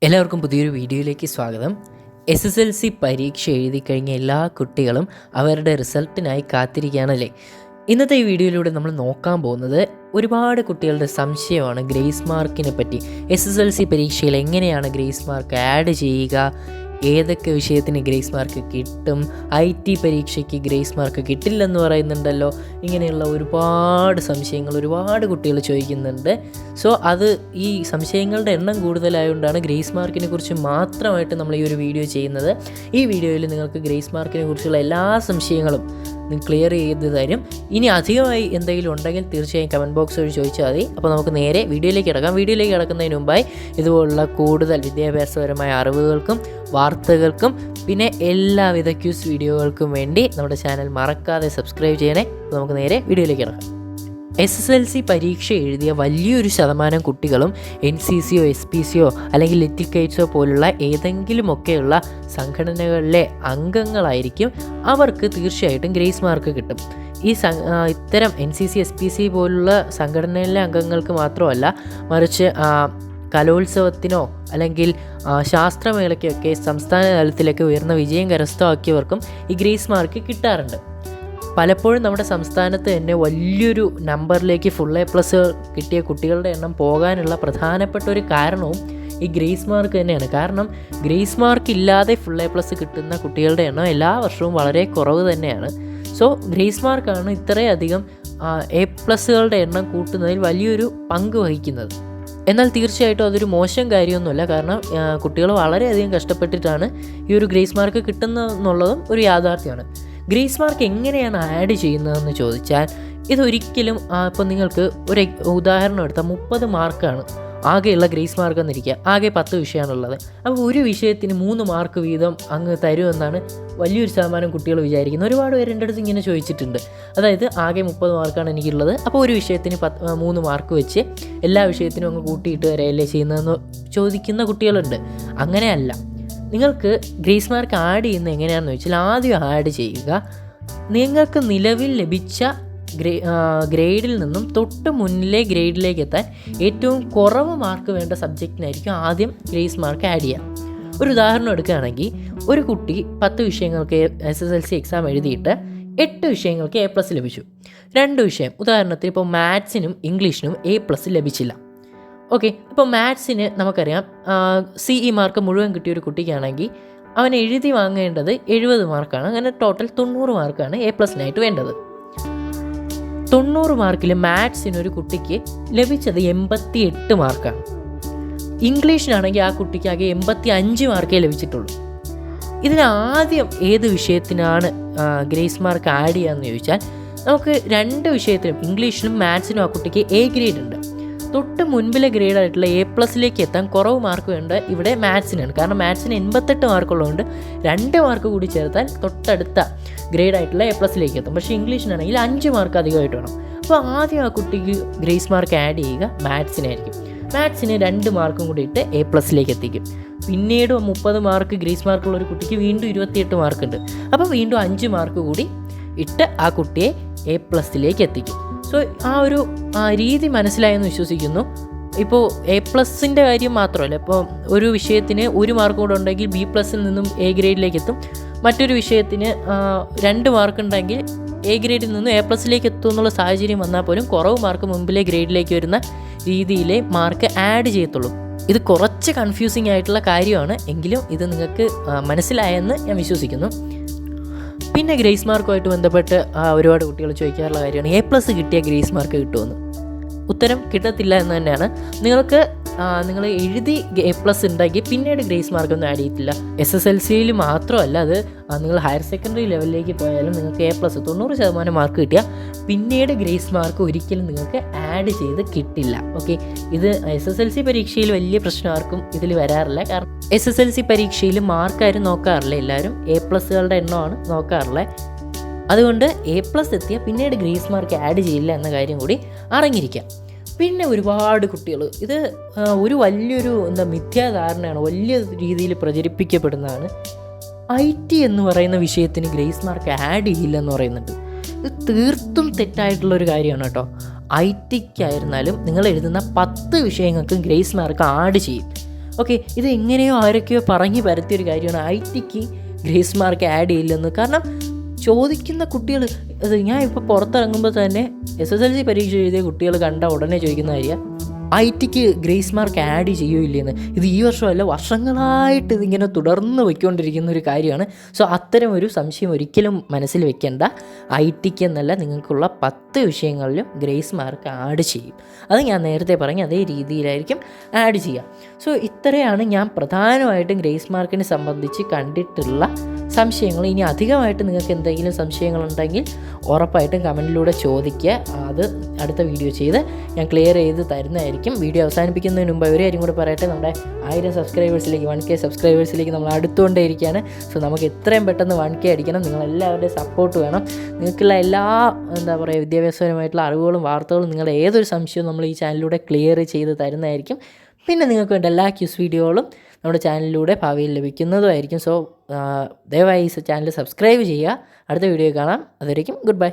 എല്ലാവർക്കും പുതിയൊരു വീഡിയോയിലേക്ക് സ്വാഗതം. SSLC പരീക്ഷ എഴുതി കഴിഞ്ഞ എല്ലാ കുട്ടികളും അവരുടെ റിസൾട്ടിനായി കാത്തിരിക്കുകയാണല്ലേ. ഇന്നത്തെ ഈ വീഡിയോയിലൂടെ നമ്മൾ നോക്കാൻ പോകുന്നത് ഒരുപാട് കുട്ടികളുടെ സംശയമാണ് ഗ്രേസ് മാർക്കിനെ പറ്റി. SSLC പരീക്ഷയിൽ എങ്ങനെയാണ് ഗ്രേസ് മാർക്ക് ആഡ് ചെയ്യുക, ഏതൊക്കെ വിഷയത്തിന് ഗ്രേസ് മാർക്ക് കിട്ടും, IT പരീക്ഷയ്ക്ക് ഗ്രേസ് മാർക്ക് കിട്ടില്ലെന്ന് പറയുന്നുണ്ടല്ലോ. ഇങ്ങനെയുള്ള ഒരുപാട് സംശയങ്ങൾ ഒരുപാട് കുട്ടികൾ ചോദിക്കുന്നുണ്ട്. സോ ഈ സംശയങ്ങളുടെ എണ്ണം കൂടുതലായതുകൊണ്ടാണ് ഗ്രേസ് മാർക്കിനെ കുറിച്ച് മാത്രമായിട്ട് നമ്മൾ ഈ ഒരു വീഡിയോ ചെയ്യുന്നത്. ഈ വീഡിയോയിൽ നിങ്ങൾക്ക് ഗ്രേസ് മാർക്കിനെ കുറിച്ചുള്ള എല്ലാ സംശയങ്ങളും ക്ലിയർ ചെയ്ത് തരും. ഇനി അധികമായി എന്തെങ്കിലും ഉണ്ടെങ്കിൽ തീർച്ചയായും കമൻറ്റ് ബോക്സ് വഴി ചോദിച്ചാൽ മതി. അപ്പോൾ നമുക്ക് നേരെ വീഡിയോയിലേക്ക് കിടക്കാം. വീഡിയോയിലേക്ക് കിടക്കുന്നതിന് മുമ്പായി ഇതുപോലുള്ള കൂടുതൽ വിദ്യാഭ്യാസപരമായ അറിവുകൾക്കും വാർത്തകൾക്കും പിന്നെ എല്ലാവിധ ക്യൂസ് വീഡിയോകൾക്കും വേണ്ടി നമ്മുടെ ചാനൽ മറക്കാതെ സബ്സ്ക്രൈബ് ചെയ്യണേ. നമുക്ക് നേരെ വീഡിയോയിലേക്ക് കിടക്കാം. SSLC പരീക്ഷ എഴുതിയ വലിയൊരു ശതമാനം കുട്ടികളും NCCയോ SPCയോ അല്ലെങ്കിൽ ലിറ്റിൽ കൈറ്റ്സോ പോലുള്ള ഏതെങ്കിലുമൊക്കെയുള്ള സംഘടനകളിലെ അംഗങ്ങളായിരിക്കും. അവർക്ക് തീർച്ചയായിട്ടും ഗ്രേസ് മാർക്ക് കിട്ടും. ഇത്തരം NCC SPC പോലുള്ള സംഘടനയിലെ അംഗങ്ങൾക്ക് മാത്രമല്ല, മറിച്ച് കലോത്സവത്തിനോ അല്ലെങ്കിൽ ശാസ്ത്രമേളയ്ക്കൊക്കെ സംസ്ഥാന തലത്തിലൊക്കെ ഉയർന്ന വിജയം കരസ്ഥമാക്കിയവർക്കും ഈ ഗ്രേസ് മാർക്ക് കിട്ടാറുണ്ട്. പലപ്പോഴും നമ്മുടെ സംസ്ഥാനത്ത് തന്നെ വലിയൊരു നമ്പറിലേക്ക് ഫുൾ A+ കിട്ടിയ കുട്ടികളുടെ എണ്ണം പോകാനുള്ള പ്രധാനപ്പെട്ട ഒരു കാരണവും ഈ ഗ്രേസ് മാർക്ക് തന്നെയാണ്. കാരണം ഗ്രേസ് മാർക്ക് ഇല്ലാതെ ഫുൾ A+ കിട്ടുന്ന കുട്ടികളുടെ എണ്ണം എല്ലാ വർഷവും വളരെ കുറവ് തന്നെയാണ്. സോ ഗ്രേസ് മാർക്കാണ് ഇത്രയധികം A+കളുടെ എണ്ണം കൂട്ടുന്നതിൽ വലിയൊരു പങ്ക് വഹിക്കുന്നത്. എന്നാൽ തീർച്ചയായിട്ടും അതൊരു മോശം കാര്യമൊന്നുമല്ല. കാരണം കുട്ടികൾ വളരെയധികം കഷ്ടപ്പെട്ടിട്ടാണ് ഈ ഒരു ഗ്രേസ് മാർക്ക് കിട്ടുന്നതെന്നുള്ളതും ഒരു യാഥാർത്ഥ്യമാണ്. ഗ്രേസ് മാർക്ക് എങ്ങനെയാണ് ആഡ് ചെയ്യുന്നതെന്ന് ചോദിച്ചാൽ, ഇതൊരിക്കലും ഇപ്പോൾ നിങ്ങൾക്ക് ഒരു ഉദാഹരണം എടുത്താൽ 30 മാർക്കാണ് ആകെയുള്ള ഗ്രേസ് മാർക്ക് എന്നിരിക്കുക. ആകെ 10 വിഷയമാണുള്ളത്. അപ്പോൾ ഒരു വിഷയത്തിന് 3 മാർക്ക് വീതം അങ്ങ് തരുമെന്നാണ് വലിയൊരു ശതമാനം കുട്ടികൾ വിചാരിക്കുന്നത്. ഒരുപാട് പേര് എൻ്റെ അടുത്ത് ഇങ്ങനെ ചോദിച്ചിട്ടുണ്ട്. അതായത് ആകെ 30 മാർക്കാണ് എനിക്കുള്ളത്, അപ്പോൾ ഒരു വിഷയത്തിന് 3 മാർക്ക് വെച്ച് എല്ലാ വിഷയത്തിനും അങ്ങ് കൂട്ടിയിട്ട് വരെയല്ലേ ചെയ്യുന്നതെന്ന് ചോദിക്കുന്ന കുട്ടികളുണ്ട്. അങ്ങനെയല്ല. നിങ്ങൾക്ക് ഗ്രേസ് മാർക്ക് ആഡ് ചെയ്യുന്നത് എങ്ങനെയാണെന്ന് വെച്ചാൽ, ആദ്യം ആഡ് ചെയ്യുക നിങ്ങൾക്ക് നിലവിൽ ലഭിച്ച ഗ്രേഡിൽ നിന്നും തൊട്ട് മുന്നിലെ ഗ്രേഡിലേക്ക് എത്താൻ ഏറ്റവും കുറവ് മാർക്ക് വേണ്ട സബ്ജക്റ്റിനായിരിക്കും ആദ്യം ഗ്രേസ് മാർക്ക് ആഡ് ചെയ്യാം. ഒരു ഉദാഹരണം എടുക്കുകയാണെങ്കിൽ, ഒരു കുട്ടി 10 വിഷയങ്ങൾക്ക് SSLC എക്സാം എഴുതിയിട്ട് 8 വിഷയങ്ങൾക്ക് A+ ലഭിച്ചു. 2 വിഷയം, ഉദാഹരണത്തിന് ഇപ്പോൾ മാത്സിനും ഇംഗ്ലീഷിനും A+ ലഭിച്ചില്ല. ഓക്കെ, ഇപ്പോൾ മാത്സിന് നമുക്കറിയാം CE മാർക്ക് മുഴുവൻ കിട്ടിയൊരു കുട്ടിക്കാണെങ്കിൽ അവൻ എഴുതി വാങ്ങേണ്ടത് 70 മാർക്കാണ്. അങ്ങനെ ടോട്ടൽ 90 മാർക്കാണ് A+നായിട്ട് വേണ്ടത്. 90 മാർക്കിൽ മാത്സിനൊരു കുട്ടിക്ക് ലഭിച്ചത് 88 മാർക്കാണ്. ഇംഗ്ലീഷിനാണെങ്കിൽ ആ കുട്ടിക്ക് ആകെ 85 മാർക്കേ ലഭിച്ചിട്ടുള്ളൂ. ഇതിനാദ്യം ഏത് വിഷയത്തിനാണ് ഗ്രേസ് മാർക്ക് ആഡ് ചെയ്യാമെന്ന് ചോദിച്ചാൽ, നമുക്ക് 2 വിഷയത്തിനും ഇംഗ്ലീഷിനും മാത്സിനും ആ കുട്ടിക്ക് A ഗ്രേഡ് ഉണ്ട്. തൊട്ട് മുൻപിലെ ഗ്രേഡായിട്ടുള്ള A+ലേക്ക് എത്താൻ കുറവ് മാർക്ക് വേണ്ട ഇവിടെ മാത്സിനാണ്. കാരണം മാത്സിന് 88 മാർക്കുള്ളതുകൊണ്ട് 2 മാർക്ക് കൂടി ചേർത്താൽ തൊട്ടടുത്ത ഗ്രേഡായിട്ടുള്ള A+ലേക്ക് എത്തും. പക്ഷേ ഇംഗ്ലീഷിനാണെങ്കിൽ 5 മാർക്ക് അധികമായിട്ട് വേണം. അപ്പോൾ ആദ്യം ആ കുട്ടിക്ക് ഗ്രേസ് മാർക്ക് ആഡ് ചെയ്യുക മാത്സിനായിരിക്കും. മാത്സിന് 2 മാർക്കും കൂടി ഇട്ട് A+ലേക്ക് എത്തിക്കും. പിന്നീട് 30 മാർക്ക് ഗ്രേസ് മാർക്കുള്ള ഒരു കുട്ടിക്ക് വീണ്ടും 28 മാർക്കുണ്ട്. അപ്പോൾ വീണ്ടും 5 മാർക്ക് കൂടി ഇട്ട് ആ കുട്ടിയെ A+ലേക്ക് എത്തിക്കും. സോ ആ ഒരു രീതി മനസ്സിലായെന്ന് വിശ്വസിക്കുന്നു. ഇപ്പോൾ A+ൻ്റെ കാര്യം മാത്രമല്ല, ഇപ്പോൾ ഒരു വിഷയത്തിന് 1 മാർക്ക് കൂടെ ഉണ്ടെങ്കിൽ B+ൽ നിന്നും A ഗ്രേഡിലേക്ക് എത്തും. മറ്റൊരു വിഷയത്തിന് 2 മാർക്ക് ഉണ്ടെങ്കിൽ A ഗ്രേഡിൽ നിന്നും A+ലേക്ക് എത്തും എന്നുള്ള സാഹചര്യം വന്നാൽ പോലും കുറവ് മാർക്ക് മുമ്പിലെ ഗ്രേഡിലേക്ക് വരുന്ന രീതിയിലെ മാർക്ക് ആഡ് ചെയ്യത്തുള്ളൂ. ഇത് കുറച്ച് കൺഫ്യൂസിങ് ആയിട്ടുള്ള കാര്യമാണ്, എങ്കിലും ഇത് നിങ്ങൾക്ക് മനസ്സിലായെന്ന് ഞാൻ വിശ്വസിക്കുന്നു. പിന്നെ ഗ്രേസ് മാർക്കുമായിട്ട് ബന്ധപ്പെട്ട് ഒരുപാട് കുട്ടികൾ ചോദിക്കാറുള്ള കാര്യമാണ്, A+ കിട്ടിയ ഗ്രേസ് മാർക്ക് കിട്ടുമെന്ന്. ഉത്തരം കിട്ടത്തില്ല എന്ന് തന്നെയാണ്. നിങ്ങൾ എഴുതി A+ ഉണ്ടെങ്കിൽ പിന്നീട് ഗ്രേസ് മാർക്കൊന്നും ആഡ് ചെയ്യത്തില്ല. SSLCയിൽ മാത്രമല്ല, അത് നിങ്ങൾ ഹയർ സെക്കൻഡറി ലെവലിലേക്ക് പോയാലും നിങ്ങൾക്ക് A+ 90% മാർക്ക് കിട്ടിയാൽ പിന്നീട് ഗ്രേസ് മാർക്ക് ഒരിക്കലും നിങ്ങൾക്ക് ആഡ് ചെയ്ത് കിട്ടില്ല. ഓക്കെ, ഇത് SSLC പരീക്ഷയിൽ വലിയ പ്രശ്നം ആർക്കും ഇതിൽ വരാറില്ല. കാരണം SSLC പരീക്ഷയിൽ മാർക്കാരും നോക്കാറില്ല, എല്ലാവരും A+കളുടെ എണ്ണമാണ് നോക്കാറുള്ളത്. അതുകൊണ്ട് A+ എത്തിയാൽ പിന്നീട് ഗ്രേസ് മാർക്ക് ആഡ് ചെയ്യില്ല എന്ന കാര്യം കൂടി അറിഞ്ഞിരിക്കാം. പിന്നെ ഒരുപാട് കുട്ടികൾ ഇത് ഒരു വലിയൊരു മിഥ്യാധാരണയാണ്, വലിയ രീതിയിൽ പ്രചരിപ്പിക്കപ്പെടുന്നതാണ്. IT എന്ന് പറയുന്ന വിഷയത്തിന് ഗ്രേസ് മാർക്ക് ആഡ് ചെയ്യില്ലെന്ന് പറയുന്നുണ്ട്. ഇത് തീർത്തും തെറ്റായിട്ടുള്ളൊരു കാര്യമാണ് കേട്ടോ. ITക്കായിരുന്നാലും നിങ്ങൾ എഴുതുന്ന 10 വിഷയങ്ങൾക്ക് ഗ്രേസ് മാർക്ക് ആഡ് ചെയ്യും. ഓക്കെ, ഇത് എങ്ങനെയോ ആരൊക്കെയോ പറഞ്ഞ് പരത്തിയൊരു കാര്യമാണ് IT-ക്ക് ഗ്രേസ് മാർക്ക് ആഡ് ചെയ്യില്ലെന്ന്. കാരണം ചോദിക്കുന്ന കുട്ടികൾ, അത് ഞാൻ ഇപ്പോൾ പുറത്തിറങ്ങുമ്പോൾ തന്നെ SSLC പരീക്ഷ എഴുതിയ കുട്ടികൾ കണ്ട ഉടനെ ചോദിക്കുന്ന കാര്യമാണ് IT-ക്ക് ഗ്രേസ് മാർക്ക് ആഡ് ചെയ്യുകയില്ലെന്ന്. ഇത് ഈ വർഷമല്ല, വർഷങ്ങളായിട്ട് ഇതിങ്ങനെ തുടർന്ന് പോയിക്കൊണ്ടിരിക്കുന്ന ഒരു കാര്യമാണ്. സോ അത്തരം ഒരു സംശയം ഒരിക്കലും മനസ്സിൽ വെക്കേണ്ട. IT-ക്ക് എന്നല്ല, നിങ്ങൾക്കുള്ള 10 വിഷയങ്ങളിലും ഗ്രേസ് മാർക്ക് ആഡ് ചെയ്യും. അത് ഞാൻ നേരത്തെ പറഞ്ഞ അതേ രീതിയിലായിരിക്കും ആഡ് ചെയ്യുക. സോ ഇത്രയാണ് ഞാൻ പ്രധാനമായിട്ടും ഗ്രേസ് മാർക്കിനെ സംബന്ധിച്ച് കണ്ടിട്ടുള്ള സംശയങ്ങൾ. ഇനി അധികമായിട്ട് നിങ്ങൾക്ക് എന്തെങ്കിലും സംശയങ്ങളുണ്ടെങ്കിൽ ഉറപ്പായിട്ടും കമൻറ്റിലൂടെ ചോദിക്കുക. അത് അടുത്ത വീഡിയോ ചെയ്ത് ഞാൻ ക്ലിയർ ചെയ്ത് തരുന്നതായിരിക്കും. വീഡിയോ അവസാനിപ്പിക്കുന്നതിന് മുമ്പ് ഒരു കാര്യം കൂടി പറയട്ടെ, നമ്മുടെ 1000 സബ്സ്ക്രൈബേഴ്സിലേക്ക് 1K സബ്സ്ക്രൈബേഴ്സിലേക്ക് നമ്മൾ അടുത്തുകൊണ്ടേയിരിക്കുകയാണ്. സോ നമുക്ക് എത്രയും പെട്ടെന്ന് 1K അടിക്കണം. നിങ്ങളെല്ലാവരുടെയും സപ്പോർട്ട് വേണം. നിങ്ങൾക്കുള്ള എല്ലാ വിദ്യാഭ്യാസപരമായിട്ടുള്ള അറിവുകളും വാർത്തകളും, നിങ്ങളുടെ ഏതൊരു സംശയവും നമ്മൾ ഈ ചാനലിലൂടെ ക്ലിയർ ചെയ്ത് തരുന്നതായിരിക്കും. പിന്നെ നിങ്ങൾക്ക് വേണ്ട എല്ലാ ക്യൂസ് വീഡിയോകളും നമ്മുടെ ചാനലിലൂടെ ഭാവിയിൽ ലഭിക്കുന്നതുമായിരിക്കും. സോ ദയവായി ഈ ചാനൽ സബ്സ്ക്രൈബ് ചെയ്യുക. അടുത്ത വീഡിയോ കാണാം. അതുവരേക്കും ഗുഡ് ബൈ.